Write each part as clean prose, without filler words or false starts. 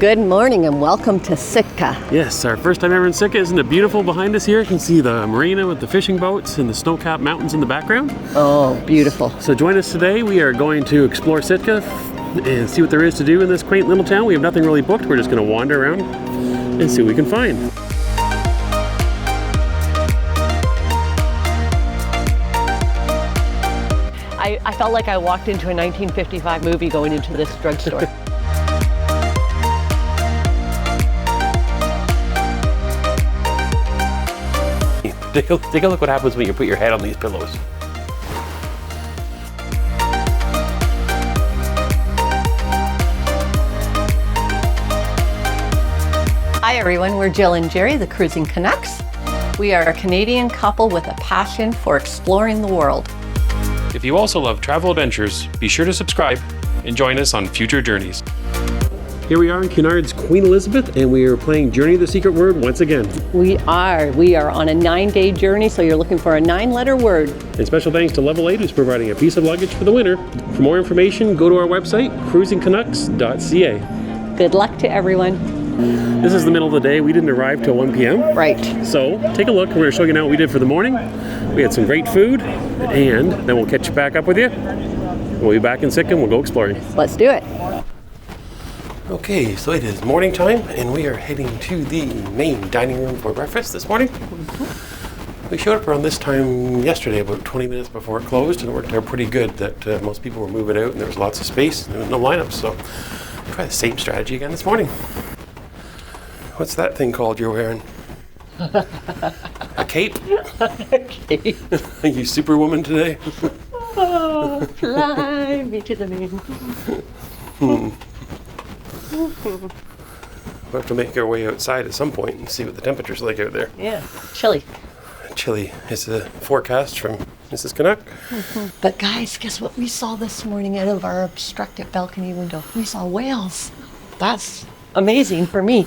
Good morning and welcome to Sitka. Yes, our first time ever in Sitka. Isn't it beautiful behind us here? You can see the marina with the fishing boats and the snow-capped mountains in the background. Oh, beautiful. So join us today. We are going to explore Sitka and see what there is to do in this quaint little town. We have nothing really booked. We're just going to wander around and see what we can find. I felt like I walked into a 1955 movie going into this drugstore. Take a look what happens when you put your head on these pillows. Hi everyone, we're Jill and Jerry, the Cruising Canucks. We are a Canadian couple with a passion for exploring the world. If you also love travel adventures, be sure to subscribe and join us on future journeys. Here we are in Cunard's Queen Elizabeth, and we are playing Journey of the Secret Word once again. We are on a 9-day journey, so you're looking for a 9-letter word. And special thanks to Level 8, who's providing a piece of luggage for the winner. For more information, go to our website, cruisingcanucks.ca. Good luck to everyone. This is the middle of the day. We didn't arrive till 1 p.m. Right. So take a look. We're going to show you now what we did for the morning. We had some great food, and then we'll catch back up with you. We'll be back in Sitka and we'll go exploring. Let's do it. Okay, so it is morning time, and we are heading to the main dining room for breakfast this morning. We showed up around this time yesterday, about 20 minutes before it closed, and it worked out pretty good that most people were moving out and there was lots of space and there was no lineups, so try the same strategy again this morning. What's that thing called you're wearing? A cape? A cape. Are you Superwoman today? Oh, fly me to the moon. We'll have to make our way outside at some point and see what the temperature's like out there. Yeah, chilly. Chilly is the forecast from Mrs. Canuck. But guys, guess what we saw this morning out of our obstructed balcony window? We saw whales. That's amazing for me.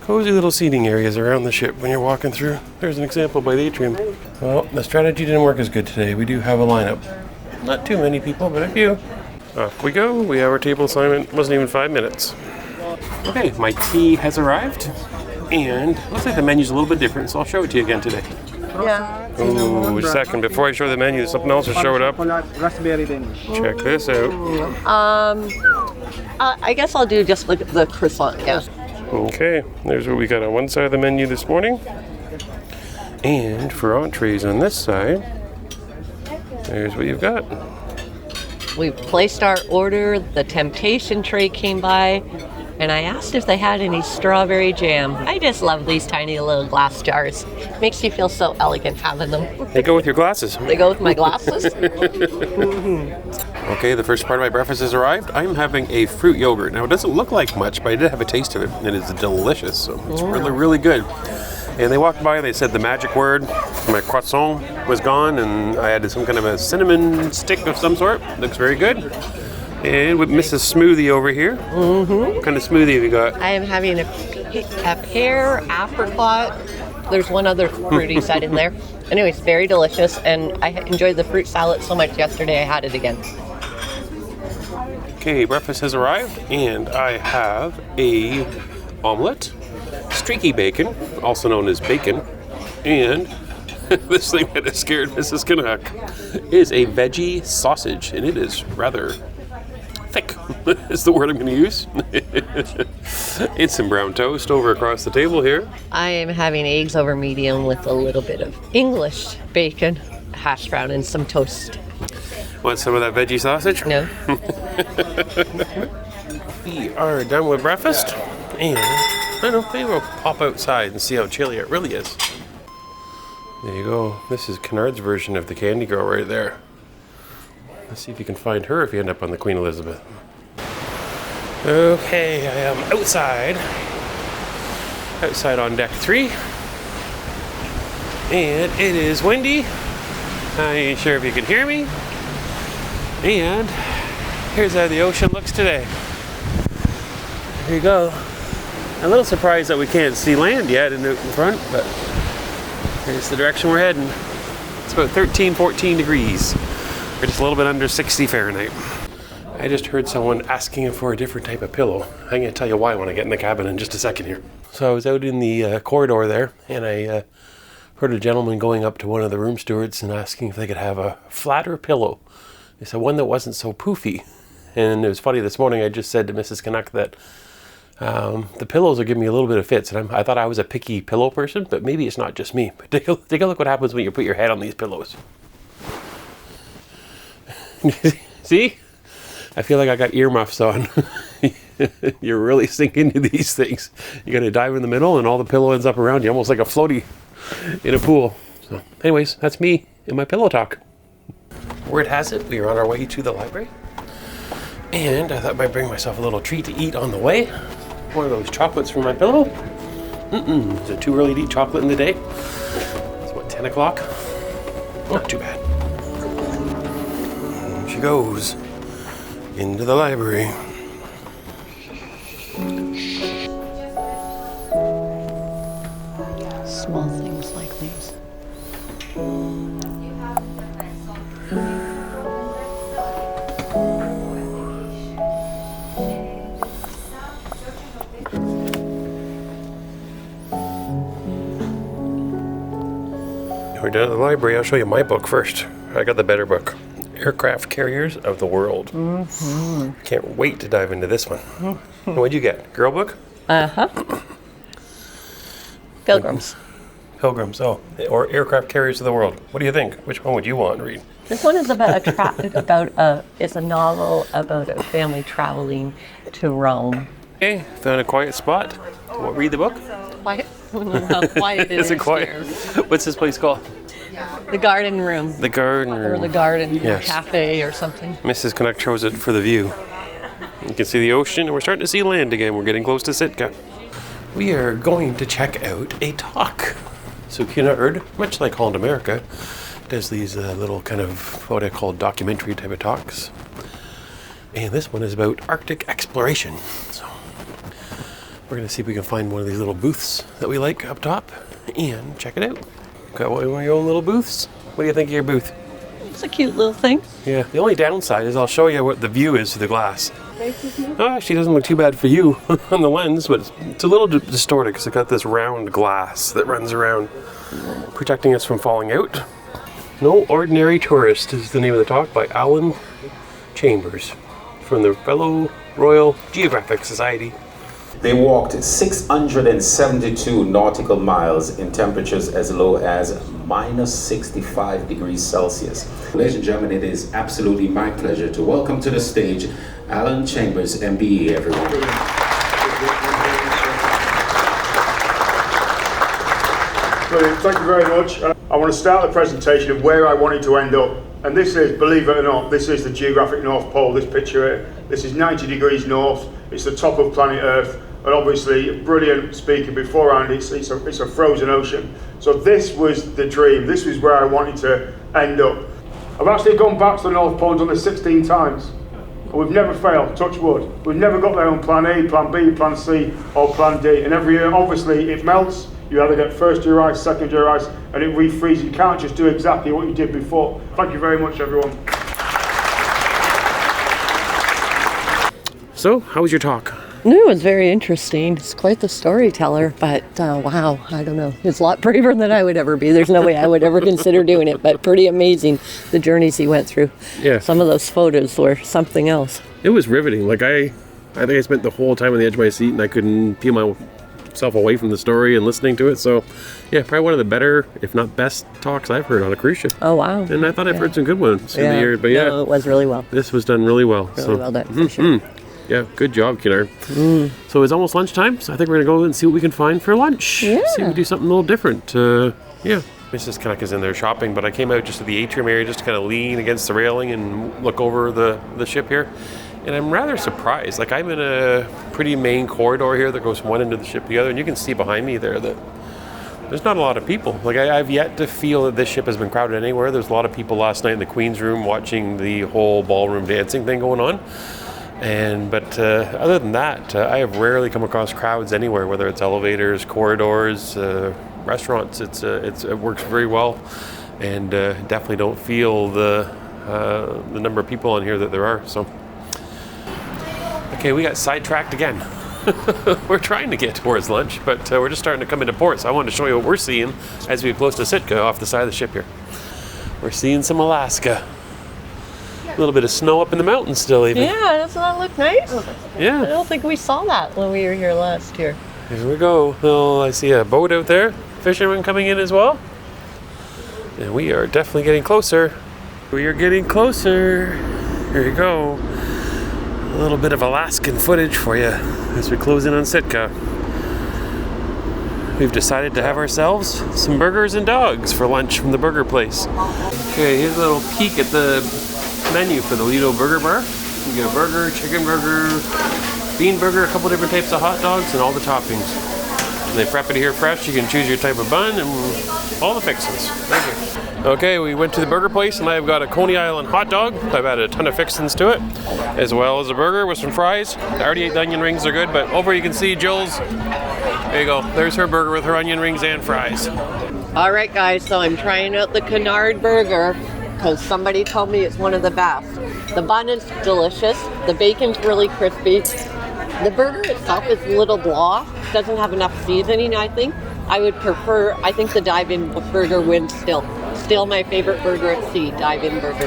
Cozy little seating areas around the ship when you're walking through. There's an example by the atrium. Well, the strategy didn't work as good today. We do have a lineup. Not too many people, but a few. Off we go. We have our table assignment. Wasn't even 5 minutes. Okay, my tea has arrived. And looks like the menu's a little bit different, so I'll show it to you again today. Yeah. Ooh, a second. Before I show the menu, something else has showed up. Check this out. I guess I'll do just the croissant, yeah. Okay, there's what we got on one side of the menu this morning. And for entrees on this side, there's what you've got. We placed our order, the temptation tray came by, and I asked if they had any strawberry jam. I just love these tiny little glass jars. Makes you feel so elegant having them. They go with your glasses. They go with my glasses. Okay, the first part of my breakfast has arrived. I'm having a fruit yogurt. Now, it doesn't look like much, but I did have a taste of it. It is delicious, so it's really, really good. And they walked by and they said the magic word, my croissant was gone, and I added some kind of a cinnamon stick of some sort. Looks very good. And with Mrs. Smoothie over here. What kind of smoothie have you got? I am having a pear, apricot. There's one other fruity side in there. Anyways, very delicious, and I enjoyed the fruit salad so much yesterday I had it again. Okay, breakfast has arrived, and I have a omelet, streaky bacon, also known as bacon, and this thing that has scared Mrs. Canuck is a veggie sausage, and it is rather thick, is the word I'm going to use. It's some brown toast over across the table here. I am having eggs over medium with a little bit of English bacon, hash brown, and some toast. Want some of that veggie sausage? No. We are done with breakfast, and I don't know, maybe we'll pop outside and see how chilly it really is. There you go. This is Cunard's version of the candy girl right there. Let's see if you can find her if you end up on the Queen Elizabeth. Okay, I am outside on deck 3, and it is windy. I ain't sure if you can hear me. And here's how the ocean looks today. Here you go. I'm a little surprised that we can't see land yet in front, but here's the direction we're heading. It's about 13, 14 degrees. We're just a little bit under 60 Fahrenheit. I just heard someone asking for a different type of pillow. I'm going to tell you why when I get in the cabin in just a second here. So I was out in the corridor there, and I heard a gentleman going up to one of the room stewards and asking if they could have a flatter pillow. They said one that wasn't so poofy. And it was funny, this morning I just said to Mrs. Canuck that the pillows are giving me a little bit of fits. And I thought I was a picky pillow person, but maybe it's not just me. But take a look what happens when you put your head on these pillows. See? I feel like I got earmuffs on. You're really sinking into these things. You got to dive in the middle and all the pillow ends up around you, almost like a floaty in a pool. So anyways, that's me in my pillow talk. Word has it, we are on our way to the library. And I thought I might bring myself a little treat to eat on the way. One of those chocolates from my pillow. Is it too early to eat chocolate in the day? It's what, 10 o'clock? Not too bad. And she goes into the library. Small things like these. We're done at the library. I'll show you my book first. I got the better book. Aircraft Carriers of the World. Can't wait to dive into this one. What'd you get? Girl book? Pilgrims. Pilgrims, or Aircraft Carriers of the World. What do you think? Which one would you want to read? This one is about it's a novel about a family traveling to Rome. Okay, found a quiet spot. Read the book. Quiet. How quiet it is. Is it quiet? Here. What's this place called? The garden room. The garden Or room. the garden Yes. cafe or something. Mrs. Canuck chose it for the view. You can see the ocean, and we're starting to see land again. We're getting close to Sitka. We are going to check out a talk. So Cunard, much like Holland America, does these little kind of what I call documentary type of talks. And this one is about Arctic exploration. So we're going to see if we can find one of these little booths that we like up top and check it out. Got one of your own little booths? What do you think of your booth? It's a cute little thing. Yeah, the only downside is I'll show you what the view is through the glass. Oh, actually doesn't look too bad for you on the lens, but it's a little distorted because it's got this round glass that runs around, protecting us from falling out. No Ordinary Tourist is the name of the talk by Alan Chambers from the Fellow Royal Geographic Society. They walked 672 nautical miles in temperatures as low as minus 65 degrees Celsius. Ladies and gentlemen, it is absolutely my pleasure to welcome to the stage Alan Chambers, MBE, everyone. Brilliant, thank you very much. I want to start the presentation of where I wanted to end up. And this is, believe it or not, this is the geographic North Pole, this picture here. This is 90 degrees north, it's the top of planet Earth. And obviously, a brilliant speaker beforehand, it's a frozen ocean. So this was the dream, this was where I wanted to end up. I've actually gone back to the North Pole and done this 16 times. And we've never failed, touch wood. We've never got there on plan A, plan B, plan C, or plan D. And every year, obviously, it melts. You either get first year ice, second year ice, and it refreezes. You can't just do exactly what you did before. Thank you very much, everyone. So, how was your talk? No, it was very interesting. It's quite the storyteller, but wow, I don't know. It's a lot braver than I would ever be. There's no way I would ever consider doing it, but pretty amazing, the journeys he went through. Yeah. Some of those photos were something else. It was riveting. Like I think I spent the whole time on the edge of my seat and I couldn't peel myself away from the story and listening to it. So, yeah, probably one of the better, if not best, talks I've heard on a cruise ship. Oh, wow. And I thought I've heard some good ones through the years, but No, it was really well. this was done really well. Really well done, for sure. Yeah, good job, Cunard. So it's almost lunchtime, so I think we're going to go and see what we can find for lunch. Yeah. See if we do something a little different. Yeah. Mrs. Canuck is in there shopping, but I came out just to the atrium area just to kind of lean against the railing and look over the ship here. And I'm rather surprised. Like, I'm in a pretty main corridor here that goes from one end of the ship to the other, and you can see behind me there that there's not a lot of people. Like, I've yet to feel that this ship has been crowded anywhere. There's a lot of people last night in the Queen's room watching the whole ballroom dancing thing going on. But other than that, I have rarely come across crowds anywhere, whether it's elevators, corridors, restaurants. It works very well, and definitely don't feel the number of people on here that there are. So Okay, we got sidetracked again. We're trying to get towards lunch, but we're just starting to come into port, so I wanted to show you what we're seeing as we get close to Sitka off the side of the ship here. We're seeing some Alaska. A little bit of snow up in the mountains still even. Yeah, doesn't that look nice? Yeah. I don't think we saw that when we were here last year. Here we go. Oh, I see a boat out there. Fishermen coming in as well. And we are definitely getting closer. We are getting closer. Here you go. A little bit of Alaskan footage for you as we close in on Sitka. We've decided to have ourselves some burgers and dogs for lunch from the burger place. Okay, here's a little peek at the menu for the Lido Burger Bar. You get a burger, chicken burger, bean burger, a couple different types of hot dogs, and all the toppings. They prep it here fresh. You can choose your type of bun and all the fixings. Thank you. Okay, we went to the burger place and I've got a Coney Island hot dog. I've added a ton of fixings to it, as well as a burger with some fries. I already ate the onion rings, they're good, but over you can see Jill's. There you go. There's her burger with her onion rings and fries. All right, guys, so I'm trying out the Cunard burger because somebody told me it's one of the best. The bun is delicious. The bacon's really crispy. The burger itself is a little blah. Doesn't have enough seasoning, I think. I think the dive-in burger wins still. Still my favorite burger at sea, dive-in burger.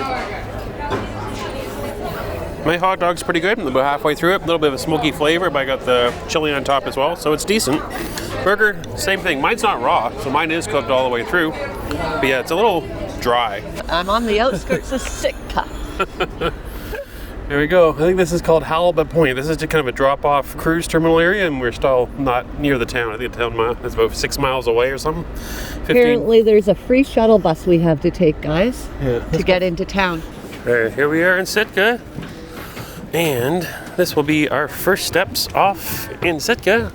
My hot dog's pretty good. I'm about halfway through it. A little bit of a smoky flavor, but I got the chili on top as well, so it's decent. Burger, same thing. Mine's not raw, so mine is cooked all the way through. But yeah, it's a little dry. I'm on the outskirts of Sikta. There we go. I think this is called Abba Point. This is just kind of a drop-off cruise terminal area, and we're still not near the town. I think the town is about 6 miles away or something. 15. Apparently there's a free shuttle bus we have to take, guys, to get into town. Here we are in Sitka, and this will be our first steps off in Sitka,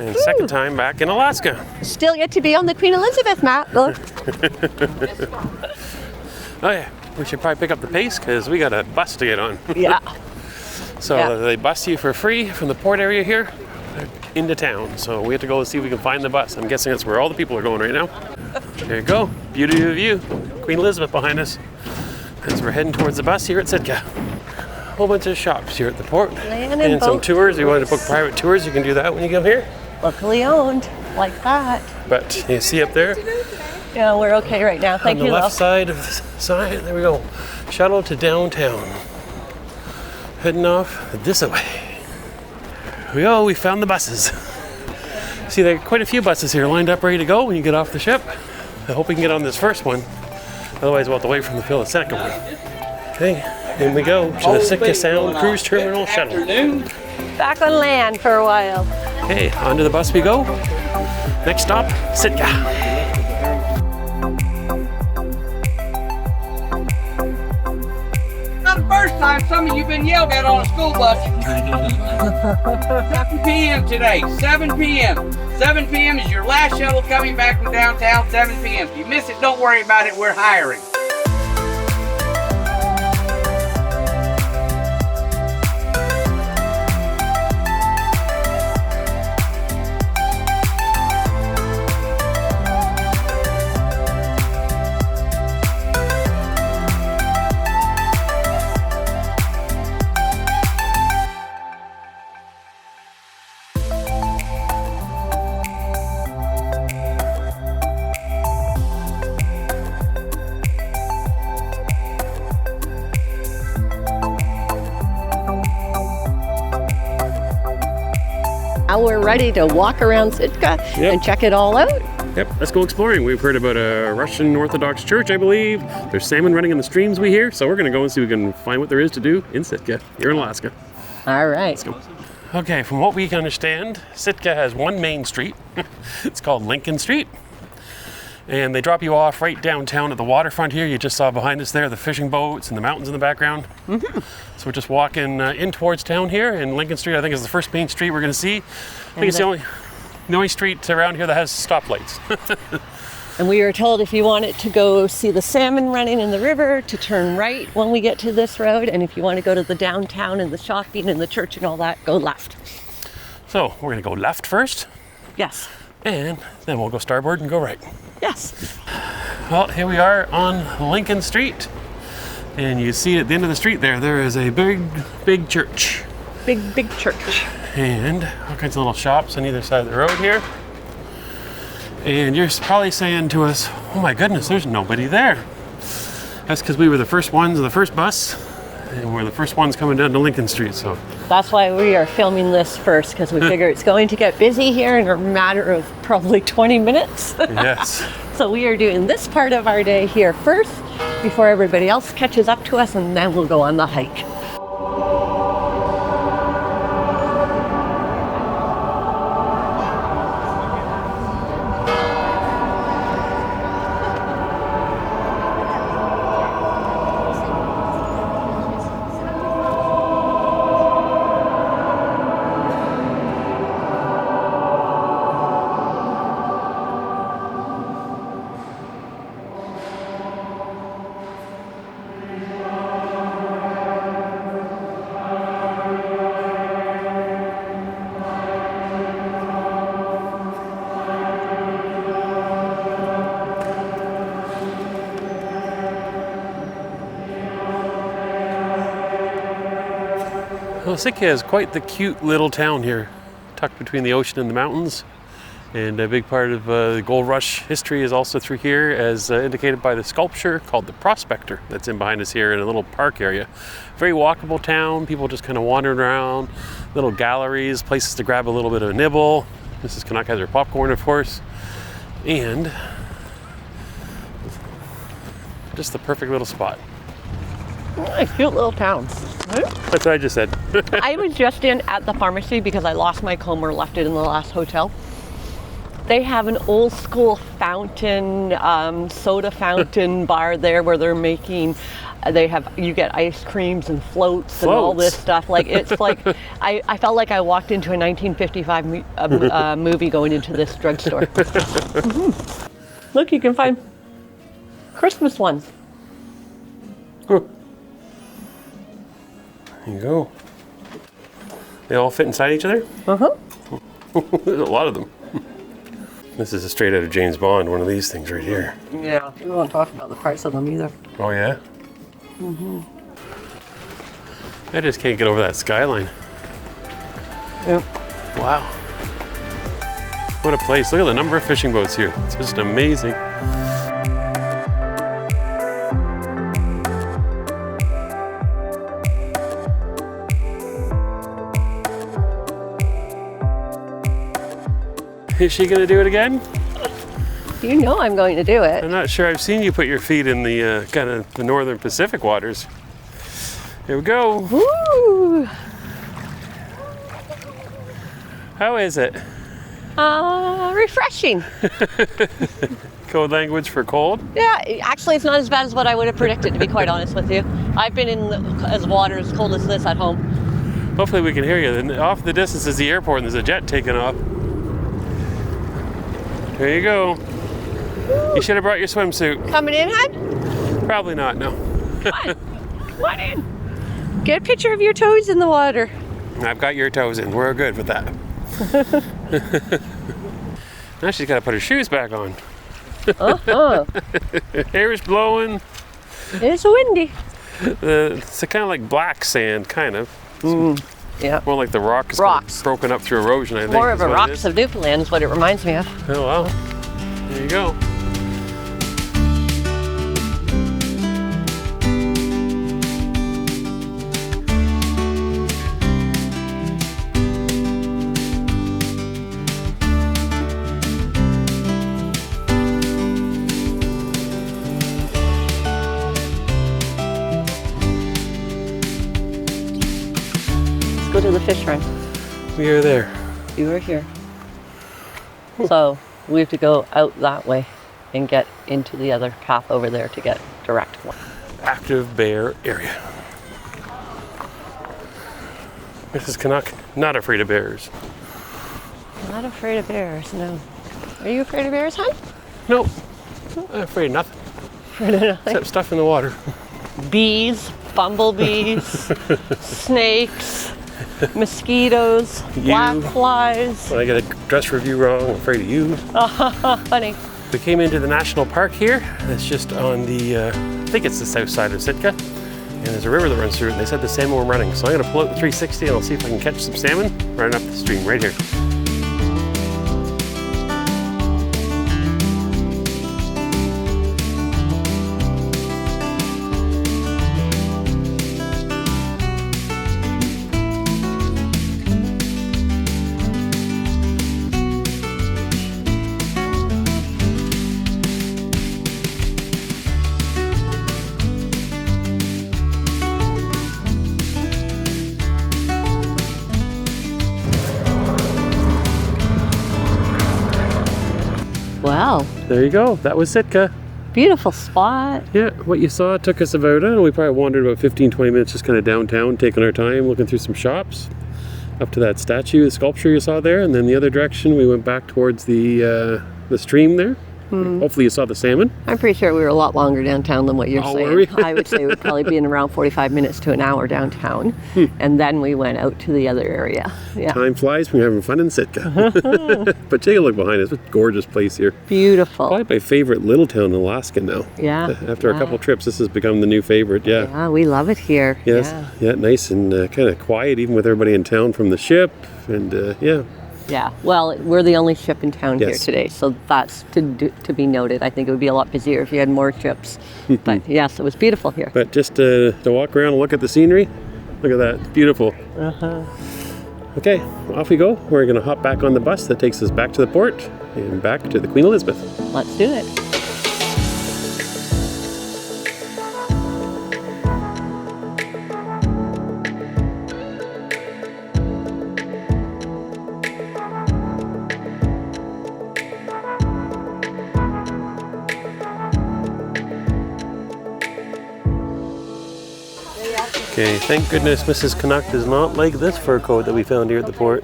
and second time back in Alaska. Still yet to be on the Queen Elizabeth, Matt. Look. Oh yeah, we should probably pick up the pace because we got a bus to get on. Yeah. So they bus you for free from the port area here into town. So we have to go and see if we can find the bus. I'm guessing that's where all the people are going right now. There you go. Beauty of the view. Queen Elizabeth behind us. As we're heading towards the bus here at Sitka. A whole bunch of shops here at the port. Land and some boat. tours. If you wanted to book private tours, you can do that when you come here. Locally owned, like that. But you see up there, Yeah, we're okay right now. Thank on you, the left love. side of the sign, there we go. Shuttle to downtown. Heading off this way. Here we go, we found the buses. See, there are quite a few buses here lined up ready to go when you get off the ship. I hope we can get on this first one. Otherwise, we'll have to wait for the second one. Okay, in we go to the Sitka Sound Cruise Terminal Shuttle. Back on land for a while. Okay, onto the bus we go. Next stop, Sitka. Not the first time some of you been yelled at on a school bus. 7 p.m. today, 7 p.m. 7 p.m. is your last shuttle coming back from downtown, 7 p.m. If you miss it, don't worry about it, we're hiring. Now we're ready to walk around Sitka and check it all out. Yep, let's go exploring. We've heard about a Russian Orthodox church, I believe. There's salmon running in the streams we hear, so we're gonna go and see if we can find what there is to do in Sitka, here in Alaska. All right. Let's go. Okay, from what we can understand, Sitka has one main street. It's called Lincoln Street. And they drop you off right downtown at the waterfront here. You just saw behind us there the fishing boats and the mountains in the background. Mm-hmm. So we're just walking in towards town here, and Lincoln Street I think is the first main street we're gonna see. I think it's the only street around here that has stoplights. And we were told if you wanted to go see the salmon running in the river, to turn right when we get to this road. And if you want to go to the downtown and the shopping and the church and all that, go left. So we're gonna go left first, Yes. and then we'll go starboard and go right. Yes. Well, here we are on Lincoln Street. And you see at the end of the street there is a big church. Big church. And all kinds of little shops on either side of the road here. And you're probably saying to us, oh my goodness, there's nobody there. That's because we were the first ones of the first bus, and we're the first ones coming down to Lincoln Street, so. That's why we are filming this first, because we figure it's going to get busy here in a matter of probably 20 minutes. Yes. So we are doing this part of our day here first, before everybody else catches up to us, and then we'll go on the hike. Well, Sitka is quite the cute little town here, tucked between the ocean and the mountains. And a big part of the gold rush history is also through here, as indicated by the sculpture called the Prospector that's in behind us here in a little park area. Very walkable town, people just kind of wandering around, little galleries, places to grab a little bit of a nibble. Mrs. Canuck has her popcorn, of course. And just the perfect little spot. A cute little town. That's what I just said. I was just in at the pharmacy because I lost my comb or left it in the last hotel. They have an old school fountain, soda fountain bar there where they're making, you get ice creams and floats and all this stuff. Like, it's like, I felt like I walked into a 1955 movie going into this drugstore. Mm-hmm. Look, you can find Christmas ones. There you go. They all fit inside each other? Uh-huh. There's a lot of them. This is a straight out of James Bond, one of these things right here. Yeah, we won't talk about the price of them either. Oh yeah? Mm-hmm. I just can't get over that skyline. Yep. Wow. What a place. Look at the number of fishing boats here. It's just amazing. Is she going to do it again? You know I'm going to do it. I'm not sure I've seen you put your feet in the kind of the northern Pacific waters. Here we go. Woo! How is it? Refreshing. Code language for cold? Yeah, actually it's not as bad as what I would have predicted, to be quite honest with you. I've been in as water as cold as this at home. Hopefully we can hear you. And off the distance is the airport and there's a jet taking off. There you go. Woo. You should have brought your swimsuit. Coming in, hon? Probably not, no. Come on. Come on in. Get a picture of your toes in the water. I've got your toes in. We're good with that. Now she's got to put her shoes back on. Uh-huh. Hair is blowing. It's windy. It's kind of like black sand, kind of. Yeah. More like the rocks broken up through erosion, I think. More of a Rocks of Newfoundland is what it reminds me of. Oh, well. There you go. Go to the fish run. We are there. You are here. So we have to go out that way and get into the other path over there to get direct one. Active bear area. Mrs. Canuck, not afraid of bears. Not afraid of bears, no. Are you afraid of bears, hon? Nope. I'm afraid of nothing. Afraid of nothing? Except stuff in the water. Bees, bumblebees, snakes, mosquitoes, black flies. When I get a dress review wrong, I'm afraid of you. Funny. We came into the national park here. It's just on the, I think it's the south side of Sitka. And there's a river that runs through it, and they said the salmon were running. So I'm gonna pull out the 360 and I'll see if I can catch some salmon running up the stream right here. Wow, There you go, that was Sitka. beautiful spot. Yeah, what you saw took us about, we probably wandered about 15-20 minutes just kind of downtown, taking our time, looking through some shops, up to that statue, the sculpture you saw there, and then the other direction we went back towards the stream there. Hopefully you saw the salmon. I'm pretty sure we were a lot longer downtown than what you're Oh, saying. were we? I would say we'd probably be in around 45 minutes to an hour downtown. And then we went out to the other area. Yeah. Time flies when you're having fun in Sitka. But take a look behind us. What a gorgeous place here. Beautiful. Probably my favorite little town in Alaska now. Yeah. After a couple trips, this has become the new favorite. Yeah. Yeah, we love it here. Yes. Yeah. Yeah, nice and kind of quiet, even with everybody in town from the ship. And yeah. Yeah. Well, we're the only ship in town here Yes. today, so that's to be noted. I think it would be a lot busier if you had more ships. But yes, it was beautiful here. But just to walk around and look at the scenery, look at that. It's beautiful. Okay, off we go. We're going to hop back on the bus that takes us back to the port and back to the Queen Elizabeth. Let's do it. Okay, thank goodness Mrs. Canuck does not like this fur coat that we found here at the port.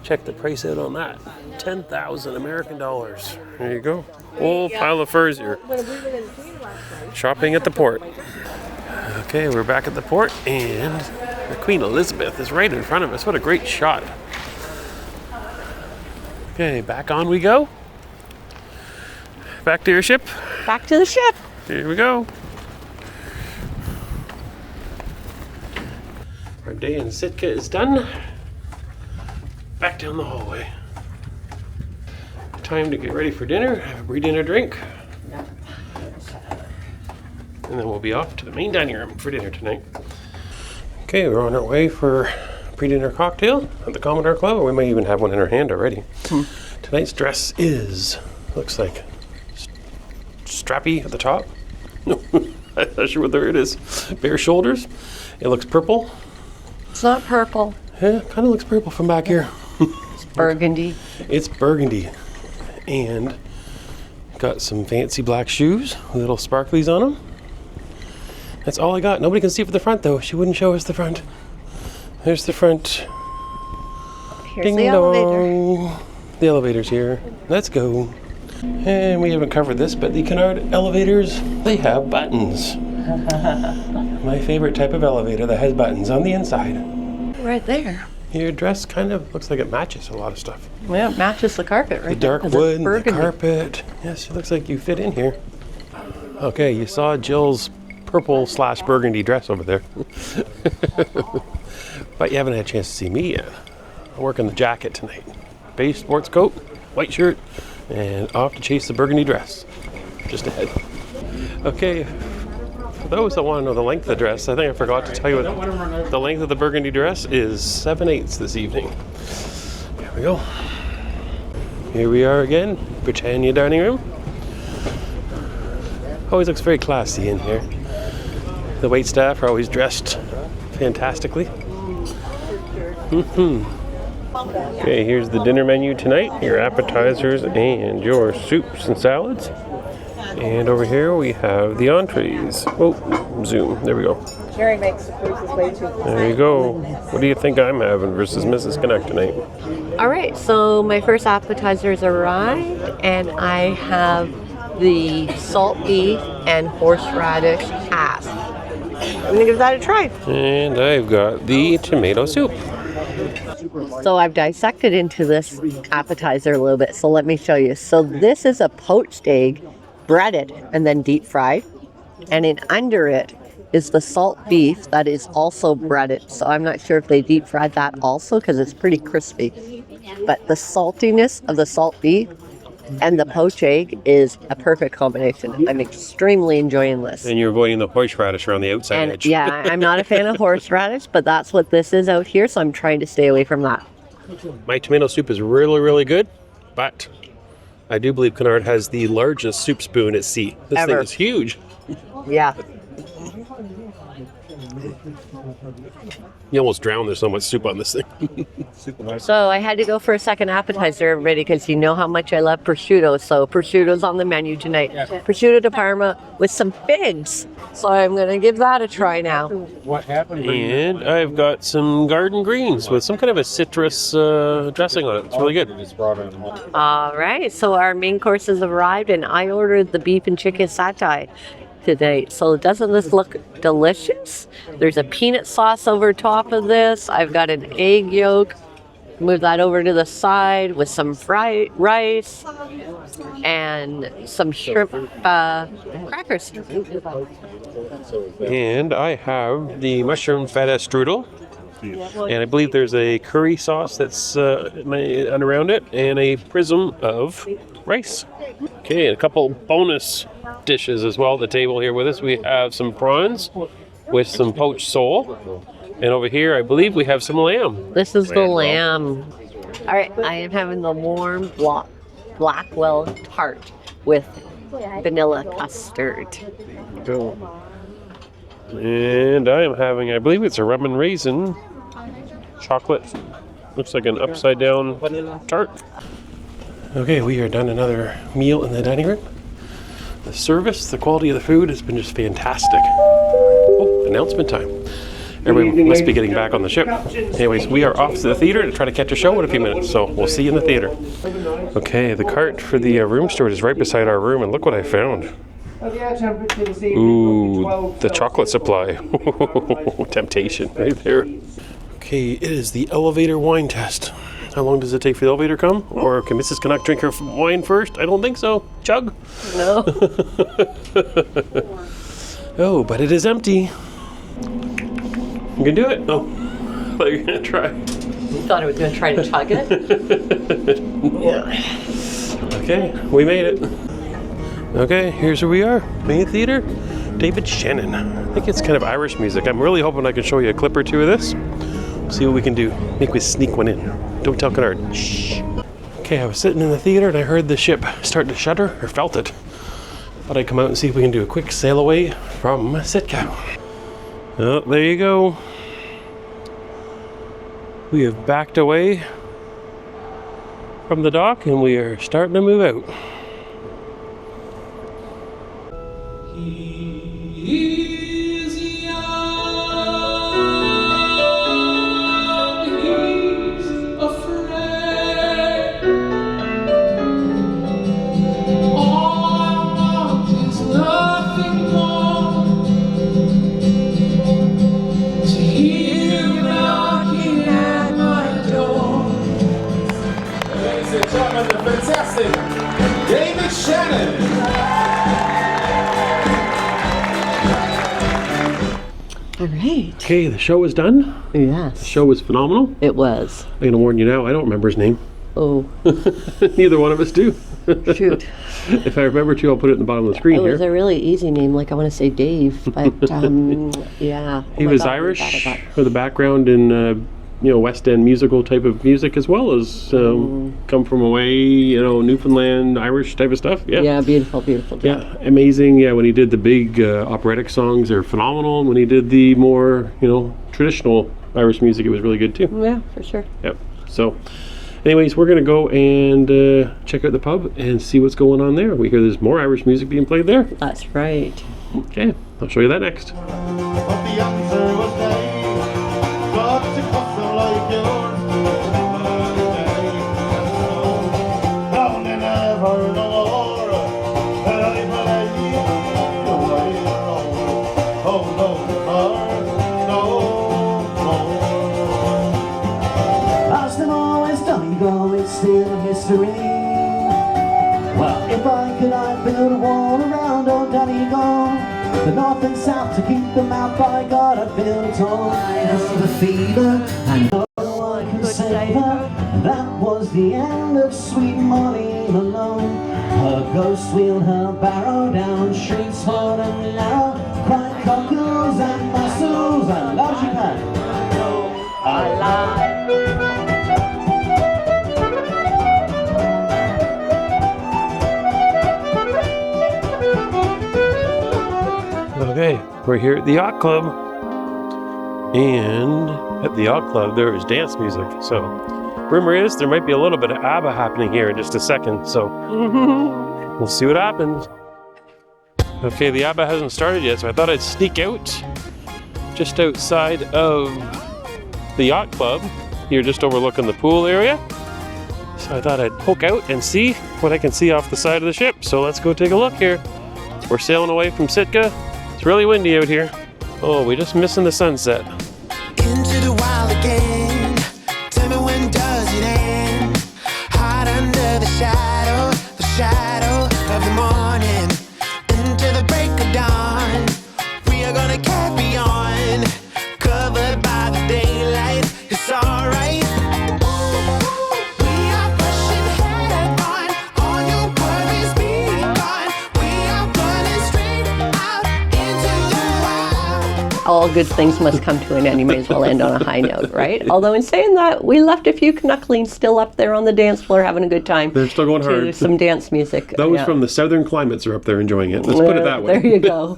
Check the price out on that. 10,000 American dollars. There you go. Whole pile of furs here. Shopping at the port. Okay, we're back at the port and the Queen Elizabeth is right in front of us. What a great shot. Okay, back on we go. Back to your ship. Back to the ship. Here we go. Our day in Sitka is done. Back down the hallway. Time to get ready for dinner, have a pre-dinner drink. And then we'll be off to the main dining room for dinner tonight. Okay, we're on our way for pre-dinner cocktail at the Commodore Club, or we might even have one in our hand already. Tonight's dress is, looks like, strappy at the top. I'm not sure whether it is. Bare shoulders. It looks purple. It's not purple. Yeah, kind of looks purple from back here. It's burgundy. It's burgundy. And got some fancy black shoes with little sparklies on them. That's all I got. Nobody can see from the front though. She wouldn't show us the front. There's the front. Here's Ding the elevator. dong. The elevator's here. Let's go. And we haven't covered this, but the Cunard elevators, they have buttons. My favorite type of elevator that has buttons on the inside. Right there. Your dress kind of looks like it matches a lot of stuff. Yeah, it matches the carpet right The dark there, 'cause wood, it's the burgundy. carpet. Yes, it looks like you fit in here. Okay, you saw Jill's purple/burgundy dress over there. But you haven't had a chance to see me yet. I work in the jacket tonight. Beige sports coat, white shirt, and off to chase the burgundy dress. Just ahead. Okay, for those that want to know the length of the dress, I think I forgot to tell you what the length of the burgundy dress is 7/8 this evening. Here we go. Here we are again, Britannia dining room. Always looks very classy in here. The wait staff are always dressed fantastically. Okay, here's the dinner menu tonight. Your appetizers and your soups and salads. And over here we have the entrees. Oh, zoom. There we go. Jerry makes the cruises way too fast. There you go. What do you think I'm having versus Mrs. Canuck tonight? All right, so my first appetizers arrived, and I have the salt beef and horseradish half. I'm gonna give that a try. And I've got the tomato soup. So I've dissected into this appetizer a little bit, so let me show you. So this is a poached egg, breaded and then deep fried, and in under it is the salt beef that is also breaded. So I'm not sure if they deep fried that also because it's pretty crispy. But the saltiness of the salt beef and the poached egg is a perfect combination. I'm extremely enjoying this. And you're avoiding the horseradish around the outside And edge. yeah, I'm not a fan of horseradish, but that's what this is out here, so I'm trying to stay away from that. My tomato soup is really, really good, but I do believe Cunard has the largest soup spoon at sea. This Ever. thing is huge. Yeah. You almost drown. There's so much soup on this thing. So I had to go for a second appetizer, everybody, because you know how much I love prosciutto. So prosciutto's on the menu tonight. Prosciutto di Parma with some figs. So I'm going to give that a try now. And I've got some garden greens with some kind of a citrus dressing on it. It's really good. All right. So our main course has arrived, and I ordered the beef and chicken satay today. So doesn't this look delicious? There's a peanut sauce over top of this. I've got an egg yolk. Move that over to the side with some fried rice and some shrimp crackers. And I have the mushroom feta strudel. And I believe there's a curry sauce that's around it and a prism of rice. Okay, and a couple bonus dishes as well at the table here with us. We have some prawns with some poached sole. And over here, I believe we have some lamb. This is the lamb. All right, I am having the warm Blackwell tart with vanilla custard. And I am having, I believe it's a rum and raisin chocolate. Looks like an upside down tart. Okay, we are done another meal in the dining room. The service, the quality of the food has been just fantastic. Oh, announcement time. Everybody must be getting back on the ship. Anyways, we are off to the theater to try to catch a show in a few minutes, so we'll see you in the theater. Okay, the cart for the room storage is right beside our room, and look what I found. Ooh, the chocolate supply. Temptation right there. Okay, it is the elevator wine test. How long does it take for the elevator to come? Or can Mrs. Canuck drink her wine first? I don't think so. Chug. No. Oh, but it is empty. You can do it? Oh, I thought you were going to try. You thought I was going to try to chug it? Yeah. Okay, we made it. Okay, here's where we are. Main theater, David Shannon. I think it's kind of Irish music. I'm really hoping I can show you a clip or two of this. See what we can do. Make we sneak one in. Don't tell Cunard. Shh. Okay, I was sitting in the theater and I heard the ship start to shudder, or felt it. Thought I'd come out and see if we can do a quick sail away from Sitka. Oh, there you go. We have backed away from the dock and we are starting to move out. Fantastic David Shannon. All right. Okay, the show is done. Yes. The show was phenomenal. It was. I'm gonna warn you now, I don't remember his name. Oh. Neither one of us do. Shoot. If I remember to, I'll put it in the bottom of the screen It was here. a really easy name, like I want to say Dave, but yeah. He was Irish with a background in West End musical type of music, as well as come from away, Newfoundland, Irish type of stuff. Yeah. Yeah, beautiful, beautiful job. Yeah, amazing. Yeah, when he did the big operatic songs, they're phenomenal. And when he did the more, traditional Irish music, it was really good too. Yeah, for sure. Yep. So, anyways, we're gonna go and check out the pub and see what's going on there. We hear there's more Irish music being played there. That's right. Okay, I'll show you that next. But the answer was Dave. Got to custom like yours. Down in ever no more. And I believe the way you're over. Oh no, As them always done go, it's still history. Well, if I could, I'd build a wall around old Donegal. the north and south to keep them out. By God, I feel it's all right. I see the fever, and no one can save her. That was the end of sweet Molly Malone. Her ghost wheeled her barrow down streets full and loud, crying cockles and mussels and loud she can. Okay, we're here at the Yacht Club, and at the Yacht Club there is dance music. So, rumor is there might be a little bit of Abba happening here in just a second. So, we'll see what happens. Okay, the Abba hasn't started yet, so I thought I'd sneak out just outside of the Yacht Club here, just overlooking the pool area. So I thought I'd poke out and see what I can see off the side of the ship. So let's go take a look here. We're sailing away from Sitka. It's really windy out here. Oh, we're just missing the sunset. Into the wild again. Tell me when does it end? Hide under the shadow of the morning. Into the break of dawn. We are gonna carry on. Covered by the daylight. It's alright. All good things must come to an end. You may as well end on a high note, right? Although in saying that, we left a few Canucklings still up there on the dance floor having a good time. They're still going hard. To some dance music. Those from the southern climates are up there enjoying it. Let's put it that way. There you go.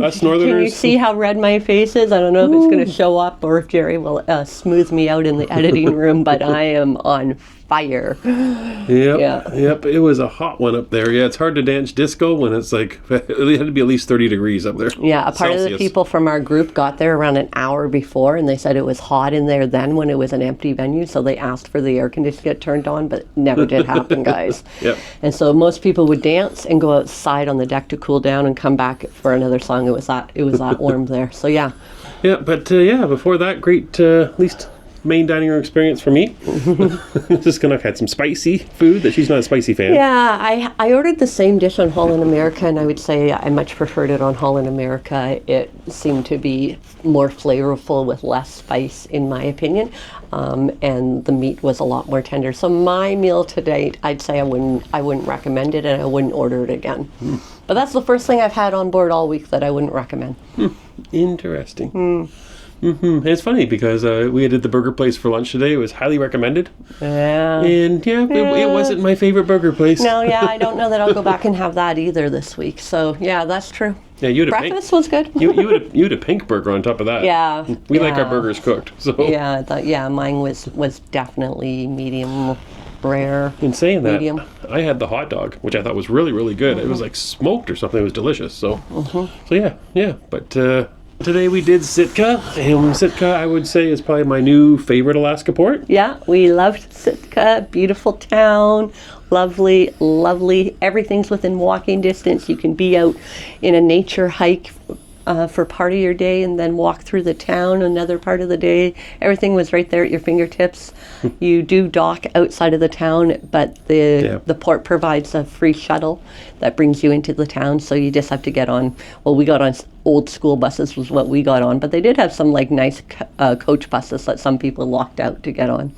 Us northerners. Can you see how red my face is? I don't know if it's going to show up or if Jerry will smooth me out in the editing room, but I am on fire. Yep. It was a hot one up there. Yeah, it's hard to dance disco when it's like, it had to be at least 30 degrees up there. Yeah, a part of the people from our group got there around an hour before, and they said it was hot in there then when it was an empty venue, so they asked for the air conditioner to get turned on, but it never did happen, guys. Yep. And so most people would dance and go outside on the deck to cool down and come back for another song. It was that warm there. So yeah. Yeah, but before that, great, at least main dining room experience for me. Just Canuck had some spicy food that she's not a spicy fan. Yeah, I ordered the same dish on Holland America, and I would say I much preferred it on Holland America. It seemed to be more flavorful with less spice, in my opinion, and the meat was a lot more tender. So my meal to date, I'd say I wouldn't recommend it, and I wouldn't order it again. But that's the first thing I've had on board all week that I wouldn't recommend. Interesting. It's funny because we did the burger place for lunch today. It was highly recommended. Yeah. And it wasn't my favorite burger place. No, I don't know that I'll go back and have that either this week. So yeah, that's true. Yeah, breakfast was good. you had a pink burger on top of that. Yeah. We like our burgers cooked. So Yeah, mine was definitely medium rare. In saying that, medium. I had the hot dog, which I thought was really, really good. It was like smoked or something. It was delicious. So yeah. But today we did Sitka, and Sitka I would say is probably my new favorite Alaska port. Yeah, we loved Sitka. Beautiful town, lovely. Everything's within walking distance. You can be out in a nature hike for part of your day and then walk through the town another part of the day. Everything was right there at your fingertips. You do dock outside of the town, but the port provides a free shuttle that brings you into the town, so you just have to get on. Well, we got on old school buses was what we got on, but they did have some like nice coach buses that some people locked out to get on.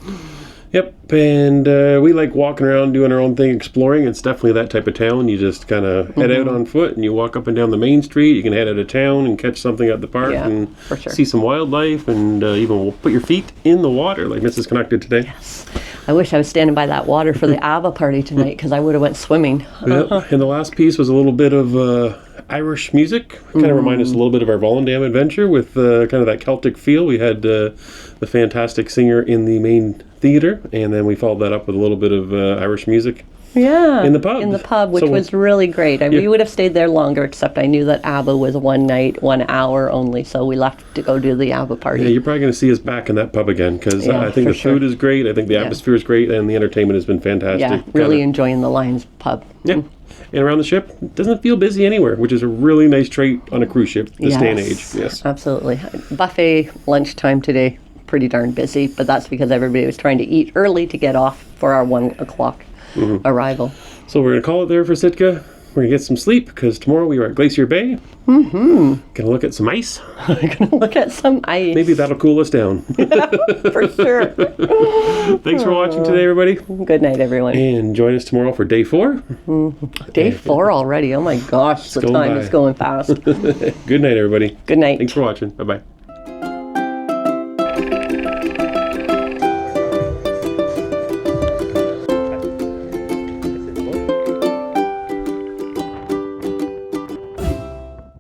Yep, and we like walking around doing our own thing, exploring. It's definitely that type of town. You just kind of head out on foot and you walk up and down the main street. You can head out of town and catch something at the park and see some wildlife, and even put your feet in the water like Mrs. Canuck did today. Yes. I wish I was standing by that water for the Abba party tonight, because I would have went swimming. Yep. And the last piece was a little bit of Irish music. Kind of reminded us a little bit of our Volendam adventure with kind of that Celtic feel. We had the fantastic singer in the main theater, and then we followed that up with a little bit of Irish music. Yeah, in the pub, which was really great. We would have stayed there longer, except I knew that Abba was 1 night, 1 hour only, so we left to go do the Abba party. Yeah, you're probably going to see us back in that pub again, because I think the food is great, I think the atmosphere is great, and the entertainment has been fantastic. Yeah, really enjoying the Lions pub. Yeah, and around the ship, it doesn't feel busy anywhere, which is a really nice trait on a cruise ship this day and age. Yes, absolutely. Buffet lunchtime today, pretty darn busy, but that's because everybody was trying to eat early to get off for our 1 o'clock arrival. So we're going to call it there for Sitka. we're gonna get some sleep because tomorrow we are at Glacier Bay. Gonna look at some ice. Gonna look at some ice. Maybe that'll cool us down. For sure. Thanks for watching today, everybody. Good night, everyone. And join us tomorrow for day 4. Day 4 already. Oh my gosh, the going time by. is going fast. Good night, everybody. Good night. Thanks for watching. Bye-bye.